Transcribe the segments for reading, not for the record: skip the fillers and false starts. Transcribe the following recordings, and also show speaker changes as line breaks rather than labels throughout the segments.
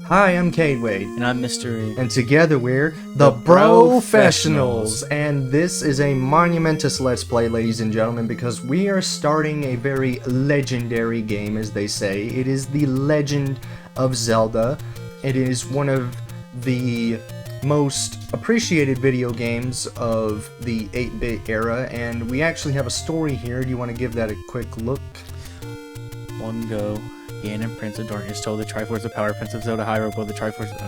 Hi, I'm Cade Wade.
And I'm Mystery.
And together we're the Brofessionals. And this is a monumentous Let's Play, ladies and gentlemen, because we are starting a very legendary game, as they say. It is the Legend of Zelda. It is one of the most appreciated video games of the 8-bit era, and we actually have a story here. Do you want to give that a quick look?
One go. Ganon, Prince of Darkness, told the Triforce of Power, Prince of Zelda, Hyrule, the Triforce of...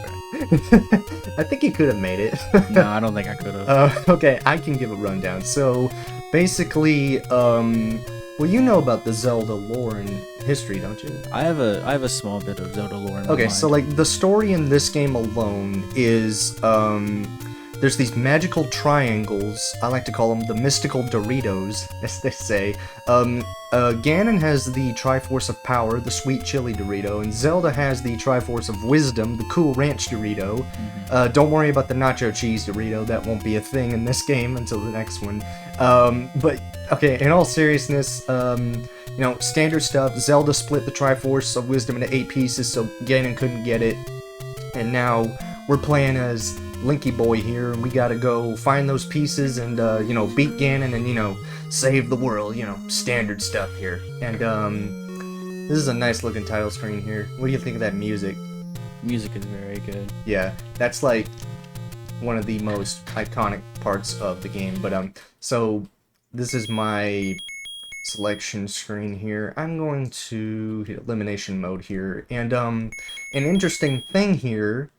Okay.
I think you could have made it.
No, I don't think I could have.
Okay, I can give a rundown. So, basically, well, you know about the Zelda lore and history, don't you?
I have a small bit of Zelda lore in my mind.
So, like, the story in this game alone is, there's these magical triangles. I like to call them the mystical Doritos, as they say. Ganon has the Triforce of Power, the sweet chili Dorito, and Zelda has the Triforce of Wisdom, the cool ranch Dorito. Don't worry about the nacho cheese Dorito, that won't be a thing in this game until the next one. But, okay, in all seriousness, you know, standard stuff. Zelda split the Triforce of Wisdom into 8 pieces, so Ganon couldn't get it. And now we're playing as Linky Boy here, and we gotta go find those pieces and, you know, beat Ganon and, you know, save the world, you know, standard stuff here. And, this is a nice looking title screen here. What do you think of that music?
Music is very good.
Yeah, that's like one of the most iconic parts of the game. But, so this is my selection screen here. I'm going to hit elimination mode here. And, an interesting thing here.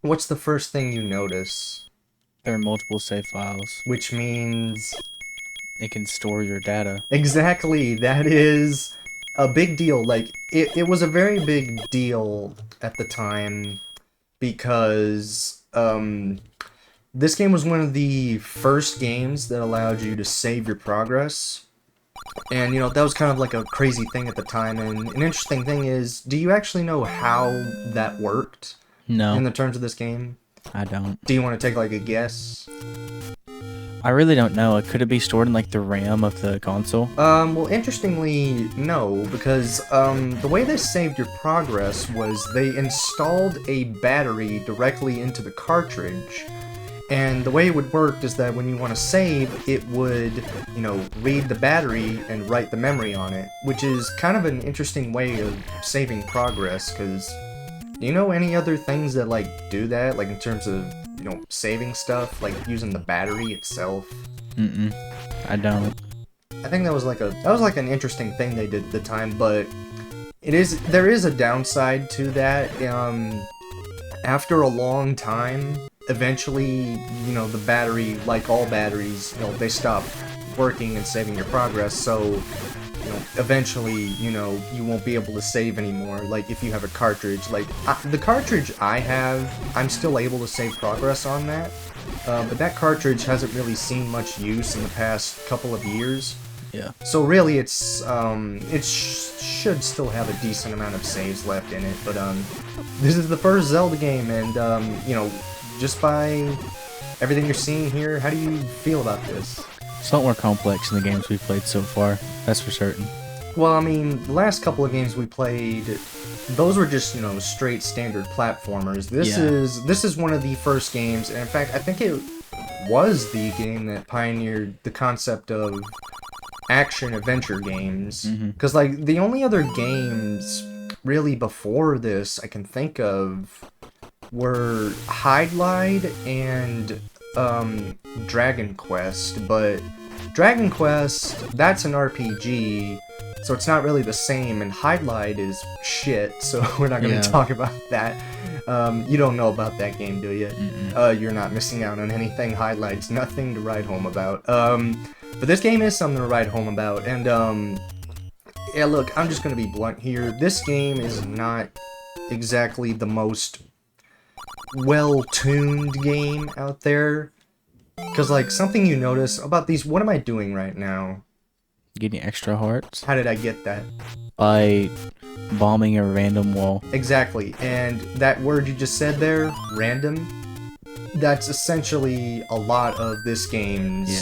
What's the first thing you notice?
There are multiple save files.
Which means...
it can store your data.
Exactly, that is a big deal. Like, it was a very big deal at the time because, this game was one of the first games that allowed you to save your progress. And, you know, that was kind of like a crazy thing at the time. And an interesting thing is, do you actually know how that worked?
No.
In the terms of this game?
I don't.
Do you want to take, like, a guess?
I really don't know. Could it be stored in, like, the RAM of the console?
Well, interestingly, no, because, the way they saved your progress was they installed a battery directly into the cartridge, and the way it would work is that when you want to save, it would, you know, read the battery and write the memory on it, which is kind of an interesting way of saving progress, because... do you know any other things that, like, do that? Like, in terms of, you know, saving stuff? Like, using the battery itself?
I don't.
I think that was like an interesting thing they did at the time, but there is a downside to that. After a long time, eventually, you know, the battery, like all batteries, you know, they stop working and saving your progress, so... you know, eventually, you know, you won't be able to save anymore, like, if you have a cartridge. Like, the cartridge I have, I'm still able to save progress on that, but that cartridge hasn't really seen much use in the past couple of years.
Yeah.
So really, it's, should still have a decent amount of saves left in it, but, this is the first Zelda game, and, you know, just by everything you're seeing here, how do you feel about this?
It's a lot more complex than the games we've played so far, that's for certain.
Well, I mean, the last couple of games we played, those were just, you know, straight standard platformers. This is one of the first games, and in fact, I think it was the game that pioneered the concept of action-adventure games. Because, like, the only other games, really, before this I can think of were Hydlide and... Dragon Quest, but Dragon Quest, that's an RPG, so it's not really the same, and Hydlide is shit, so we're not going to talk about that. You don't know about that game, do you? You're not missing out on anything. Hydlide's nothing to write home about. But this game is something to write home about, and, yeah, look, I'm just going to be blunt here. This game is not exactly the most well-tuned game out there, because, like, something you notice about these... what am I doing right now?
Getting extra hearts?
How did I get that?
By bombing a random wall.
Exactly, and that word you just said there, random, that's essentially a lot of this game's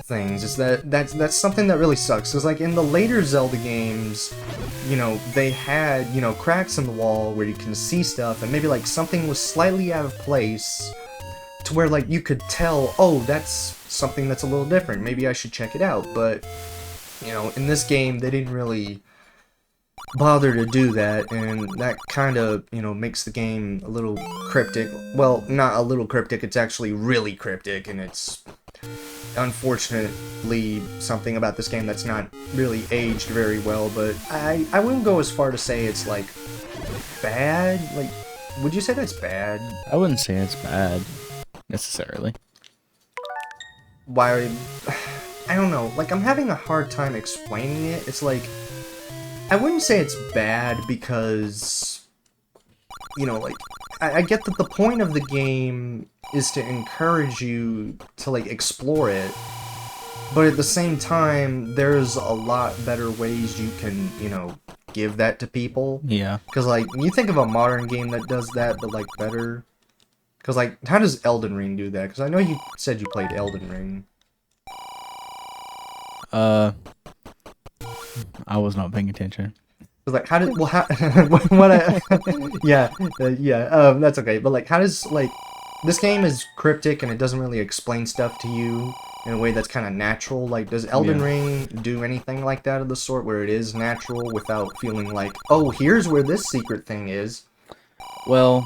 things, is that's something that really sucks, because, like, in the later Zelda games, they had, cracks in the wall where you can see stuff, and maybe, like, something was slightly out of place to where, like, you could tell, oh, that's something that's a little different. Maybe I should check it out. But, in this game, they didn't really bother to do that, and that kind of, makes the game a little cryptic. Well, not a little cryptic, it's actually really cryptic, and it's unfortunately something about this game that's not really aged very well, but I wouldn't go as far to say it's, like, bad. Like, would you say that's bad?
I wouldn't say it's bad, necessarily.
Why? I don't know. Like, I'm having a hard time explaining it. It's like, I wouldn't say it's bad because, like, I get that the point of the game is to encourage you to, like, explore it, but at the same time, there's a lot better ways you can, give that to people.
Yeah.
Because, like, you think of a modern game that does that, but, like, better. Because, like, how does Elden Ring do that? Because I know you said you played Elden Ring.
I was not paying attention.
Like, how did, well, how, that's okay, but, like, how does, like, this game is cryptic and it doesn't really explain stuff to you in a way that's kind of natural. Like, does Elden Ring do anything like that of the sort where it is natural without feeling like, oh, here's where this secret thing is?
Well,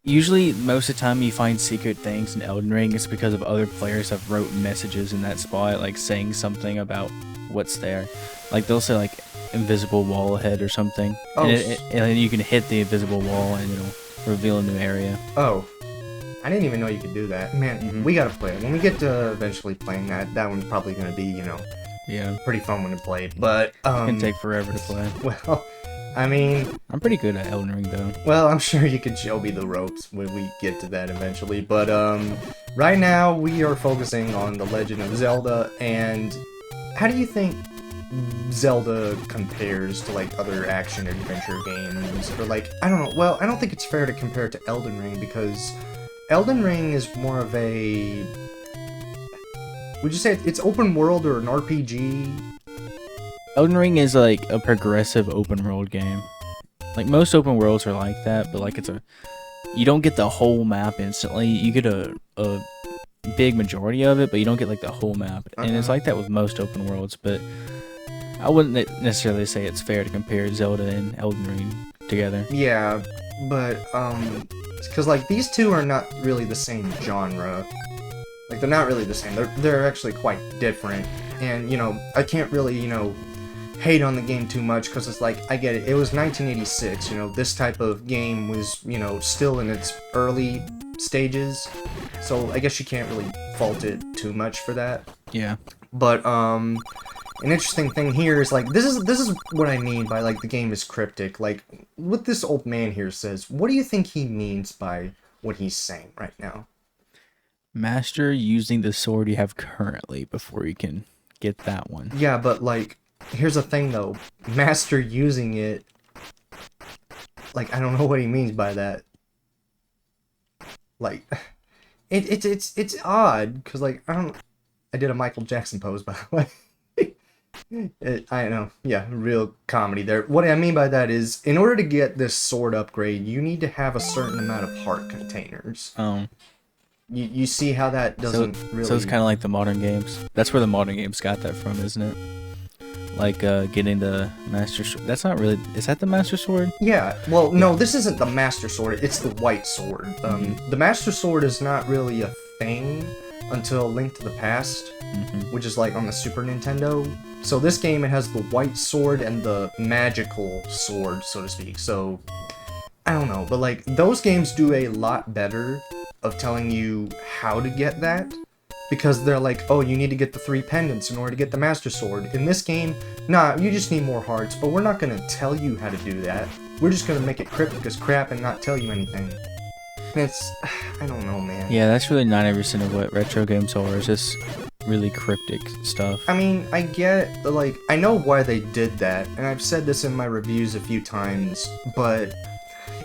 usually, most of the time you find secret things in Elden Ring, it's because of other players have wrote messages in that spot, like saying something about what's there. Like, they'll say, like, invisible wall ahead or something.
Oh.
And you can hit the invisible wall and it'll reveal a new area.
Oh. I didn't even know you could do that. Man, we gotta play it. When we get to eventually playing that one's probably gonna be,
yeah,
pretty fun when it played. But,
it can take forever to play.
Well, I mean,
I'm pretty good at Elden Ring, though.
Well, I'm sure you could show me the ropes when we get to that eventually. But, right now, we are focusing on The Legend of Zelda, and how do you think Zelda compares to, like, other action-adventure games? Or, like, I don't know. Well, I don't think it's fair to compare it to Elden Ring, because Elden Ring is more of a... Would you say it's open world or an RPG?
Elden Ring is like a progressive open world game. Like, most open worlds are like that, but like you don't get the whole map instantly. You get a big majority of it, but you don't get like the whole map. And it's like that with most open worlds, but I wouldn't necessarily say it's fair to compare Zelda and Elden Ring together.
Yeah, but because like these two are not really the same genre. Like, they're not really the same. They're actually quite different. And, I can't really, hate on the game too much, because it's like, I get it. It was 1986, this type of game was, still in its early stages. So I guess you can't really fault it too much for that.
Yeah.
But, an interesting thing here is, like, this is what I mean by, like, the game is cryptic. Like, what this old man here says, what do you think he means by what he's saying right now?
Master using the sword you have currently before you can get that one.
Yeah, but, like, here's the thing, though. Master using it... Like, I don't know what he means by that. Like, it's odd, because, like, I did a Michael Jackson pose, by the way. I know, yeah, real comedy there. What I mean by that is, in order to get this sword upgrade, you need to have a certain amount of heart containers.
Oh.
You see how that doesn't really...
So it's kind of like the modern games. That's where the modern games got that from, isn't it? Like, getting the Master Sword. That's not really... Is that the Master Sword?
Yeah. Well, no, this isn't the Master Sword. It's the White Sword. The Master Sword is not really a thing until Link to the Past, which is, like, on the Super Nintendo. So this game, it has the White Sword and the Magical Sword, so to speak. So, I don't know. But, like, those games do a lot better of telling you how to get that, because they're like, oh, you need to get the 3 pendants in order to get the Master Sword. In this game, nah, you just need more hearts, but we're not going to tell you how to do that. We're just going to make it cryptic as crap and not tell you anything. It's... I don't know, man.
Yeah, that's really 90% of what retro games are, is just really cryptic stuff.
I mean, I get, like, I know why they did that, and I've said this in my reviews a few times, but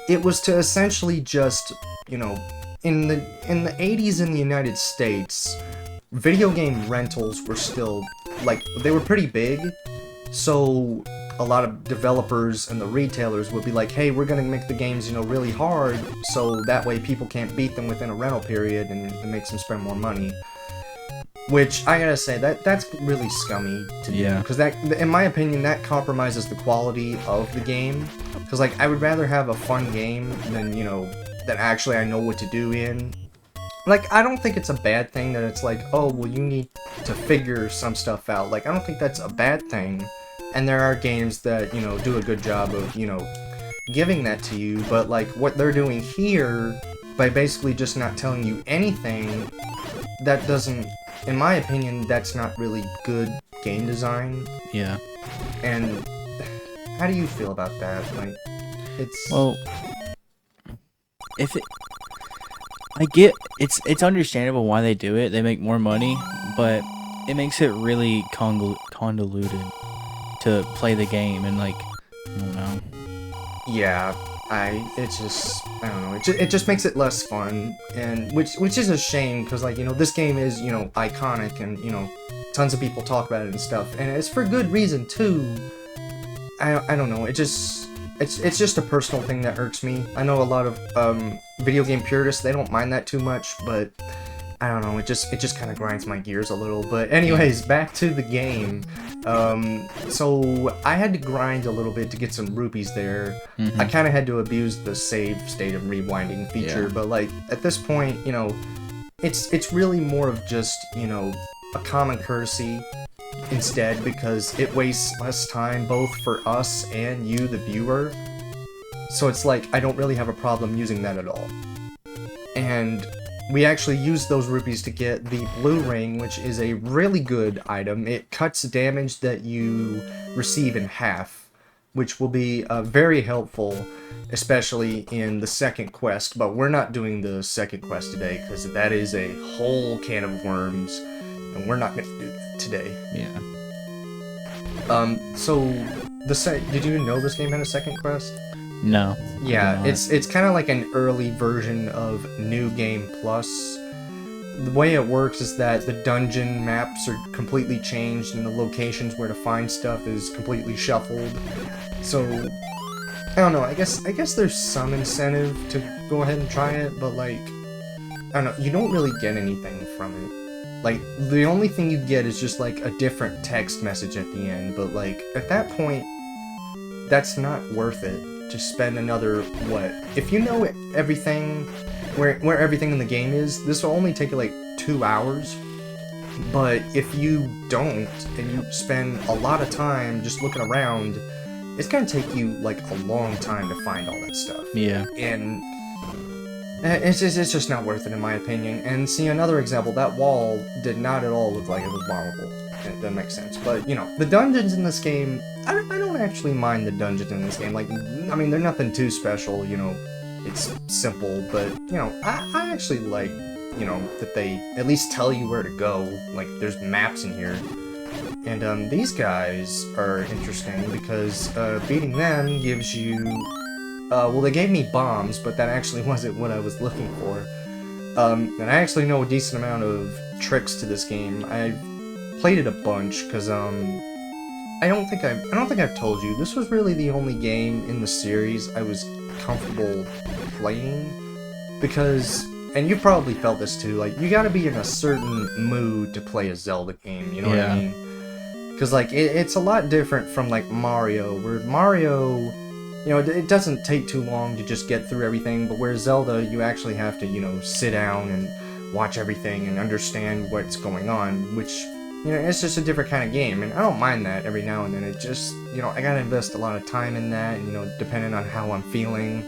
it was to essentially just, in the 80s in the United States, video game rentals were still, like, they were pretty big, So a lot of developers and the retailers would be like, hey, we're going to make the games, really hard, so that way people can't beat them within a rental period, and it makes them spend more money. Which, I gotta say, that's really scummy to do.
Yeah.
Because that, in my opinion, that compromises the quality of the game. Because, like, I would rather have a fun game than, that actually I know what to do in. Like, I don't think it's a bad thing that it's like, oh, well, you need to figure some stuff out. Like, I don't think that's a bad thing. And there are games that, do a good job of, giving that to you. But, like, what they're doing here, by basically just not telling you anything, that doesn't... In my opinion, that's not really good game design.
Yeah.
And how do you feel about that? Like, it's...
Well, if it... I get... It's understandable why they do it. They make more money, but it makes it really convoluted to play the game, and, like, I don't know.
Yeah, I don't know, it just makes it less fun, and which is a shame, because, like, this game is, iconic, and, tons of people talk about it and stuff, and it's for good reason, too. I don't know, it's just a personal thing that irks me. I know a lot of, video game purists, they don't mind that too much, but, I don't know, it just kind of grinds my gears a little. But anyways, back to the game. So I had to grind a little bit to get some rupees there. I kind of had to abuse the save state of rewinding feature, but, like, at this point, it's really more of just, a common courtesy instead, because it wastes less time both for us and you, the viewer. So it's like, I don't really have a problem using that at all. And we actually used those rupees to get the blue ring, which is a really good item. It cuts damage that you receive in half, which will be very helpful, especially in the second quest. But we're not doing the second quest today, because that is a whole can of worms, and we're not going to do that today.
Yeah.
So, did you know this game had a second quest?
No.
Yeah, it's kind of like an early version of New Game Plus. The way it works is that the dungeon maps are completely changed, and the locations where to find stuff is completely shuffled. So, I don't know, I guess there's some incentive to go ahead and try it, but, like, I don't know, you don't really get anything from it. Like, the only thing you get is just, like, a different text message at the end, but, like, at that point, that's not worth it. To spend another, what? If you know everything, where everything in the game is, this will only take you like 2 hours. But if you don't, and you spend a lot of time just looking around, it's gonna take you like a long time to find all that stuff.
Yeah.
And it's just not worth it, in my opinion. And see, another example, that wall did not at all look like it was bombable. That makes sense. But, the dungeons in this game, I don't actually mind the dungeons in this game. Like, I mean, they're nothing too special, it's simple, but, I actually like, that they at least tell you where to go. Like, there's maps in here. And, these guys are interesting because, beating them gives you, well, they gave me bombs, but that actually wasn't what I was looking for. And I actually know a decent amount of tricks to this game. I've played it a bunch, because, I don't think I've told you, this was really the only game in the series I was comfortable playing, because, and you've probably felt this too, like, you gotta be in a certain mood to play a Zelda game, you know what I mean? Because, like, it's a lot different from, like, Mario, where Mario, it doesn't take too long to just get through everything, but where Zelda, you actually have to, sit down and watch everything and understand what's going on, which... it's just a different kind of game, and I don't mind that every now and then. It just, I gotta invest a lot of time in that, and, depending on how I'm feeling,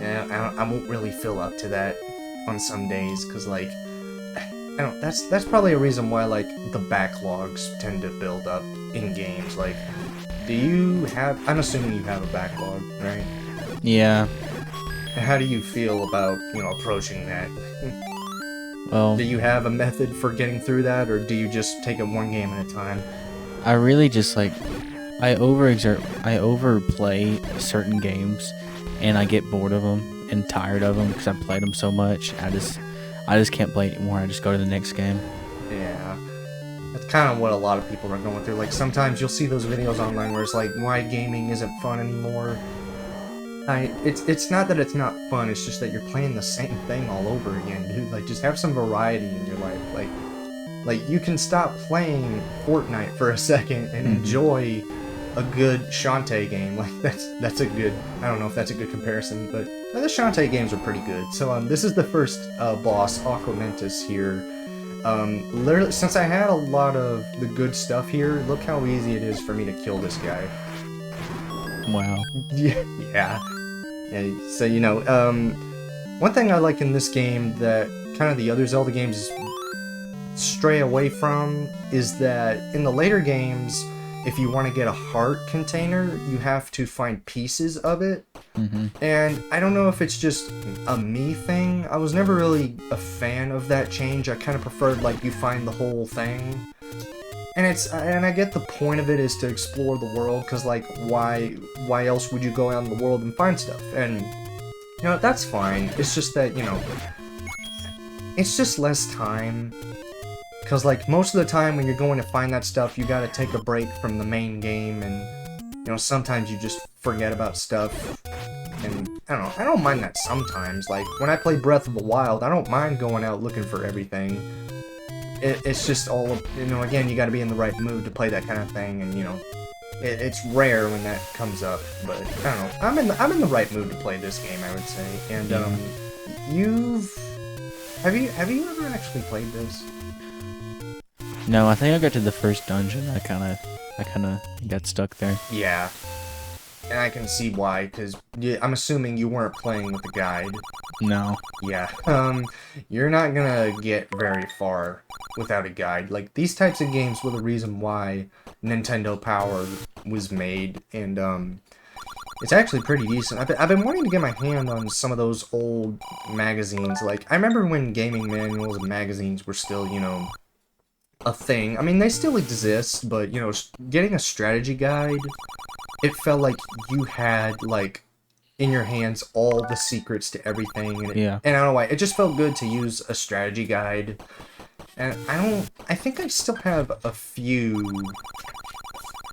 I won't really feel up to that on some days, because, like, that's probably a reason why, like, the backlogs tend to build up in games. Like, I'm assuming you have a backlog, right?
Yeah.
And how do you feel about, approaching that?
Well,
do you have a method for getting through that, or do you just take it one game at a time?
I really just, like, I overplay certain games, and I get bored of them and tired of them because I've played them so much. I just can't play anymore. I just go to the next game.
Yeah. That's kind of what a lot of people are going through. Like, sometimes you'll see those videos online where it's like, why gaming isn't fun anymore. It's not that it's not fun, it's just that you're playing the same thing all over again, dude. Like, just have some variety in your life. Like you can stop playing Fortnite for a second and enjoy a good Shantae game. Like, that's a good, I don't know if that's a good comparison, but the Shantae games are pretty good. So, this is the first boss, Aquamentus here. Literally, since I had a lot of the good stuff here, look how easy it is for me to kill this guy.
Wow.
Yeah. So, you know, one thing I like in this game that kind of the other Zelda games stray away from is that in the later games, if you want to get a heart container, you have to find pieces of it. And I don't know if it's just a me thing. I was never really a fan of that change. I kind of preferred, like, you find the whole thing. And I get the point of it is to explore the world, because, like, why else would you go out in the world and find stuff? And, you know, that's fine. It's just that, you know, it's just less time. Because, like, most of the time when you're going to find that stuff, you gotta take a break from the main game, and, you know, sometimes you just forget about stuff. And, I don't know, I don't mind that sometimes. Like, when I play Breath of the Wild, I don't mind going out looking for everything. It's just all, you know, again, you gotta be in the right mood to play that kind of thing, and, you know, it's rare when that comes up, but, I don't know, I'm in the right mood to play this game, I would say. And, have you ever actually played this?
No, I think I got to the first dungeon. I kind of got stuck there.
Yeah. And I can see why, because I'm assuming you weren't playing with a guide.
No.
Yeah. You're not gonna get very far without a guide. Like, these types of games were the reason why Nintendo Power was made, and, it's actually pretty decent. I've been wanting to get my hand on some of those old magazines. Like, I remember when gaming manuals and magazines were still, you know, a thing. I mean, they still exist, but, you know, getting a strategy guide, it felt like you had, like, in your hands all the secrets to everything. And
Yeah.
And I don't know why. It just felt good to use a strategy guide. And I think I still have a few...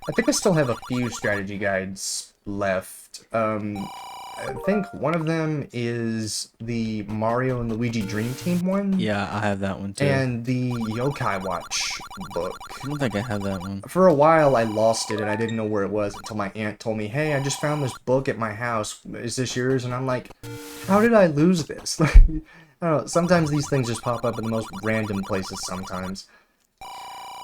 I think I still have a few strategy guides left. I think one of them is the Mario and Luigi Dream Team one.
Yeah, I have that one too.
And the Yokai Watch book.
I don't think I have that one.
For a while, I lost it, and I didn't know where it was until my aunt told me, hey, I just found this book at my house. Is this yours? And I'm like, how did I lose this? I don't know. Sometimes these things just pop up in the most random places sometimes.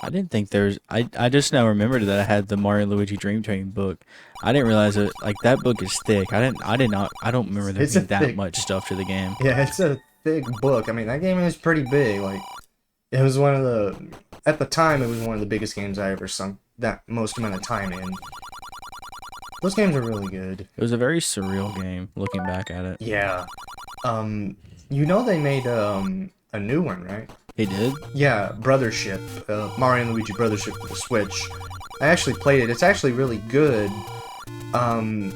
I didn't think there's... I just now remembered that I had the Mario and Luigi Dream Team book. I didn't realize that, like, that book is thick. I don't remember there being that much stuff to the game.
Yeah, it's a thick book. I mean, that game is pretty big. Like, it was one of the... At the time, it was one of the biggest games I ever sunk that most amount of time in. Those games are really good.
It was a very surreal game, looking back at it.
Yeah. You know they made, a new one, right?
They did?
Yeah, Brothership. Mario and Luigi Brothership for the Switch. I actually played it. It's actually really good. And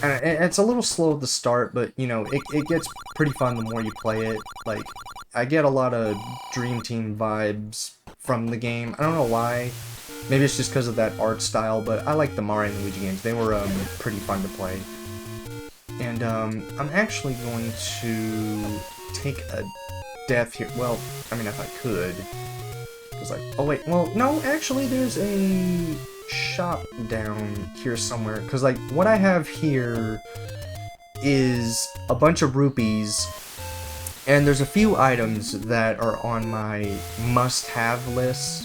it's a little slow at the start, but, you know, it gets pretty fun the more you play it. Like, I get a lot of Dream Team vibes from the game. I don't know why. Maybe it's just because of that art style, but I like the Mario and Luigi games. They were, pretty fun to play. And, I'm actually going to take a death here. Well, I mean, if I could. It's like, oh wait, well, no, actually there's a shop down here somewhere. Because, like, what I have here is a bunch of rupees, and there's a few items that are on my must-have list.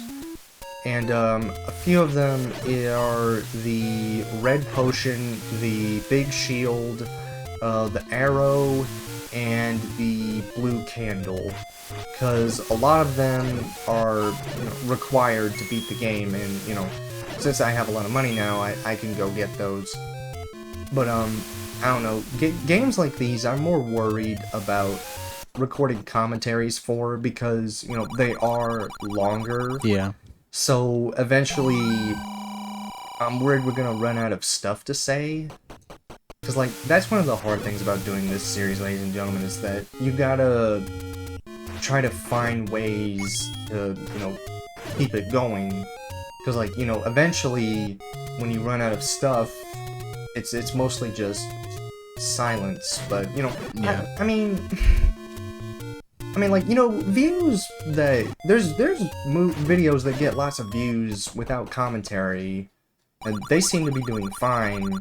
And, a few of them are the red potion, the big shield, the arrow, and the blue candle, because a lot of them are, you know, required to beat the game, and, you know, since I have a lot of money now, I can go get those. But, I don't know, games like these, I'm more worried about recording commentaries for, because, you know, they are longer.
Yeah.
So, eventually, I'm worried we're gonna run out of stuff to say. Because, like, that's one of the hard things about doing this series, ladies and gentlemen, is that you gotta try to find ways to, you know, keep it going. Because, like, you know, eventually, when you run out of stuff, it's mostly just silence. But, you know,
Yeah.
I mean, like, you know, views that there's videos that get lots of views without commentary, and they seem to be doing fine.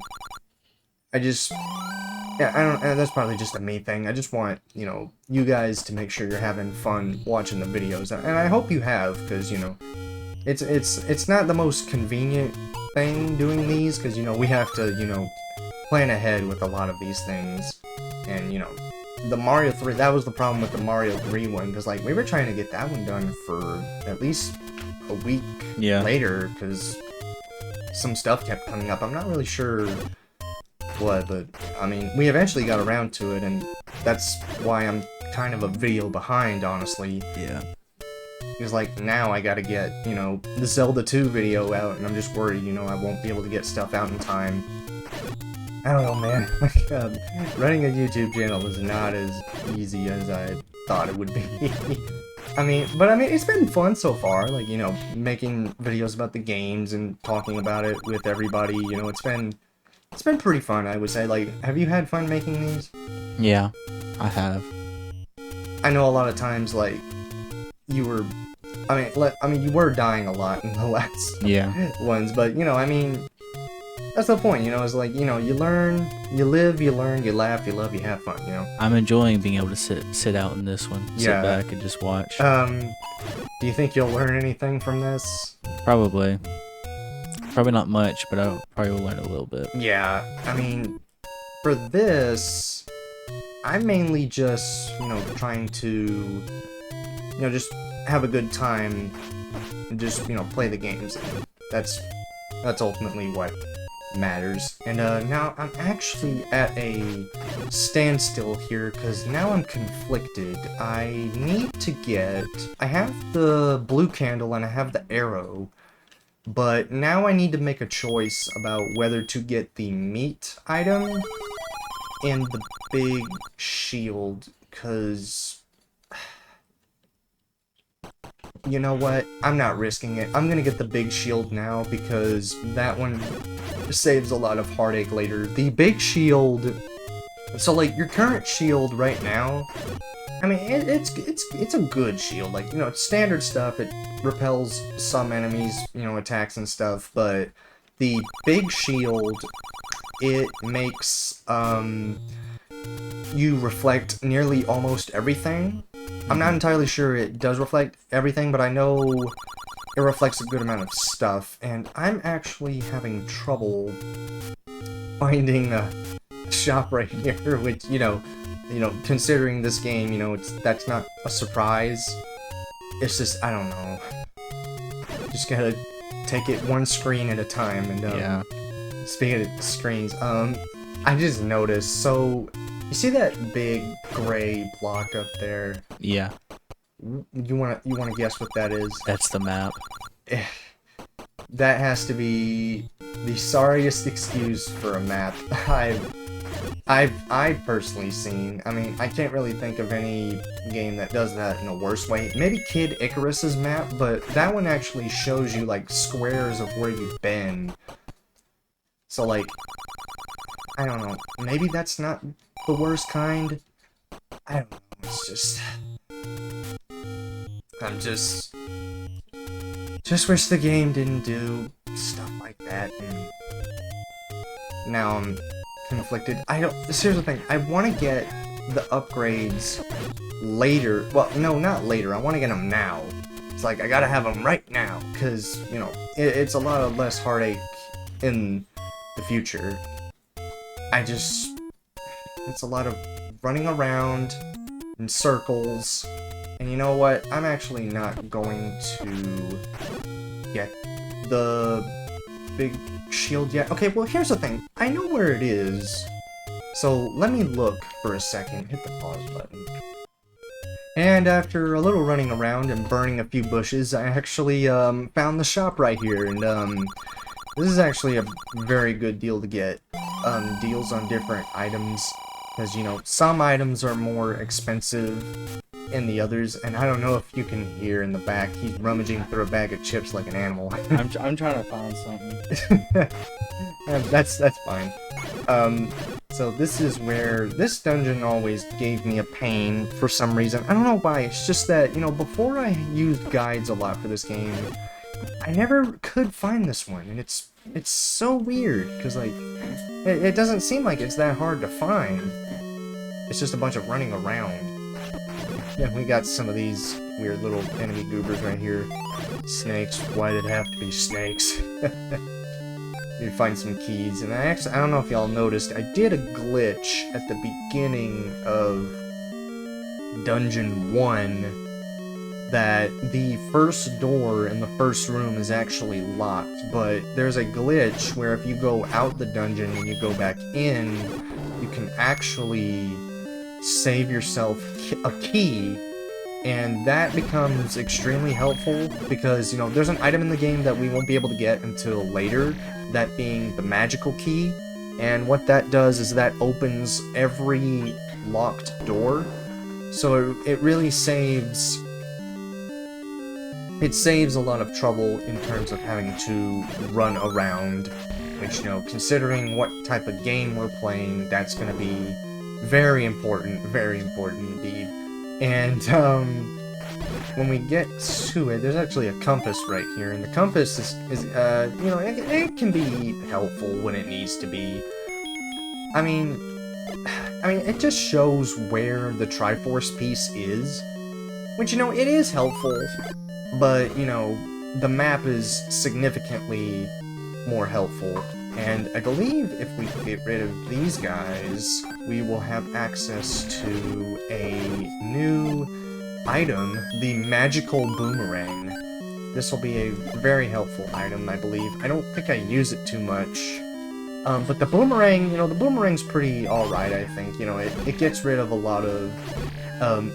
I just, yeah, I don't. That's probably just a me thing. I just want, you know, you guys to make sure you're having fun watching the videos, and I hope you have, because, you know, it's not the most convenient thing doing these, because, you know, we have to, you know, plan ahead with a lot of these things, and, you know, the Mario 3, that was the problem with the Mario 3 one, because, like, we were trying to get that one done for at least a week later, because some stuff kept coming up. I'm not really sure what, but, I mean, we eventually got around to it, and that's why I'm kind of a video behind, honestly.
Yeah.
Because, like, now I gotta get, you know, the Zelda 2 video out, and I'm just worried, you know, I won't be able to get stuff out in time. I don't know, man. Running a YouTube channel is not as easy as I thought it would be. I mean, it's been fun so far, like, you know, making videos about the games and talking about it with everybody, you know, it's been pretty fun, I would say. Like, have you had fun making these?
Yeah, I have.
I know a lot of times, like, you were, you were dying a lot in the last ones, but, you know, I mean, that's the point, you know, it's like, you know, you learn, you live, you learn, you laugh, you love, you have fun, you know?
I'm enjoying being able to sit out in this one, sit back and just watch.
Do you think you'll learn anything from this?
Probably. Probably not much, but I probably will learn a little bit.
Yeah, I mean, for this, I'm mainly just, you know, trying to, you know, just have a good time and just, you know, play the games. That's ultimately what matters. And now I'm actually at a standstill here because now I'm conflicted. I have the blue candle and I have the arrow, but now I need to make a choice about whether to get the meat item and the big shield, because you know what? I'm not risking it. I'm gonna get the big shield now because that one saves a lot of heartache later. The big shield, so like your current shield right now, I mean it's a good shield. Like, you know, it's standard stuff. It repels some enemies, you know, attacks and stuff. But the big shield, it makes you reflect nearly almost everything. I'm not entirely sure it does reflect everything, but I know it reflects a good amount of stuff, and I'm actually having trouble finding a shop right here, which, you know, considering this game, you know, that's not a surprise. It's just, I don't know. Just gotta take it one screen at a time, and, speaking of screens, I just noticed, so, you see that big gray block up there?
Yeah.
You wanna guess what that is?
That's the map.
That has to be the sorriest excuse for a map I've personally seen. I mean, I can't really think of any game that does that in a worse way. Maybe Kid Icarus's map, but that one actually shows you like squares of where you've been. So like, I don't know. Maybe that's not the worst kind. I don't know. It's just, I'm just wish the game didn't do stuff like that. And now I'm conflicted. Here's the thing. I want to get the upgrades later. Well, no, not later. I want to get them now. It's like, I gotta have them right now. Because, you know, it's a lot of less heartache in the future. It's a lot of running around in circles, and you know what? I'm actually not going to get the big shield yet. Okay, well, here's the thing. I know where it is, so let me look for a second. Hit the pause button. And after a little running around and burning a few bushes, I actually found the shop right here, and this is actually a very good deal to get. Deals on different items, because, you know, some items are more expensive and the others, and I don't know if you can hear in the back, he's rummaging through a bag of chips like an animal.
I'm trying to find something.
That's fine. So this is where this dungeon always gave me a pain for some reason. I don't know why. It's just that, you know, before I used guides a lot for this game, I never could find this one, and it's so weird because like it doesn't seem like it's that hard to find. It's just a bunch of running around. Yeah, we got some of these weird little enemy goobers right here. Snakes. Why did it have to be snakes? You find some keys, and I don't know if y'all noticed, I did a glitch at the beginning of Dungeon 1 that the first door in the first room is actually locked, but there's a glitch where if you go out the dungeon and you go back in, you can actually save yourself a key, and that becomes extremely helpful because, you know, there's an item in the game that we won't be able to get until later, that being the magical key, and what that does is that opens every locked door, so it really saves a lot of trouble in terms of having to run around, which, you know, considering what type of game we're playing, that's going to be very important indeed. And when we get to it, there's actually a compass right here, and the compass is you know, it can be helpful when it needs to be. I mean, it just shows where the Triforce piece is, which, you know, it is helpful, but, you know, the map is significantly more helpful. And I believe if we get rid of these guys, we will have access to a new item, the magical boomerang. This will be a very helpful item, I believe. I don't think I use it too much. But the boomerang, you know, the boomerang's pretty alright, I think. You know, it gets rid of a lot of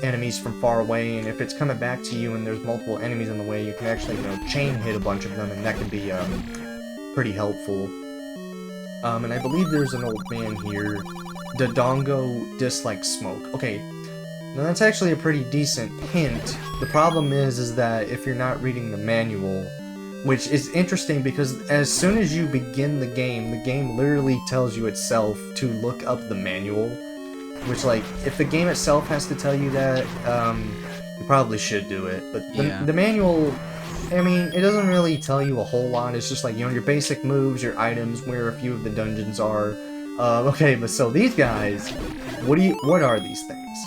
enemies from far away, and if it's coming back to you and there's multiple enemies in the way, you can actually, you know, chain hit a bunch of them, and that can be pretty helpful. And I believe there's an old man here. Dodongo dislikes smoke. Okay, now that's actually a pretty decent hint. The problem is that if you're not reading the manual, which is interesting because as soon as you begin the game literally tells you itself to look up the manual, which, like, if the game itself has to tell you that, you probably should do it, but the manual, I mean, it doesn't really tell you a whole lot. It's just like, you know, your basic moves, your items, where a few of the dungeons are. Okay, but so these guys, what are these things?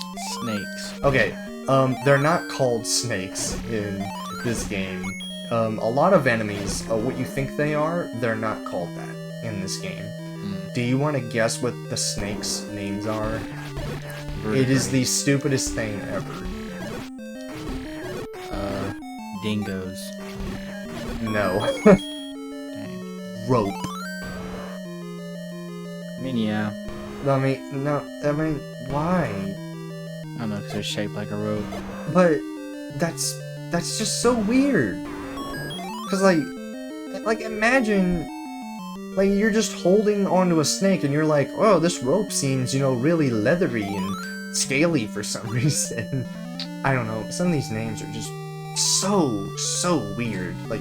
Snakes.
Okay, they're not called snakes in this game. A lot of enemies, what you think they are, they're not called that in this game. Do you want to guess what the snakes' names are? It is the stupidest thing ever.
Dingoes.
No.
Dang.
Rope.
I mean, yeah.
Why?
I don't know, because they're shaped like a rope.
But that's just so weird. Cause like imagine, like, you're just holding onto a snake and you're like, oh, this rope seems, you know, really leathery and scaly for some reason. I don't know. Some of these names are just so weird. Like,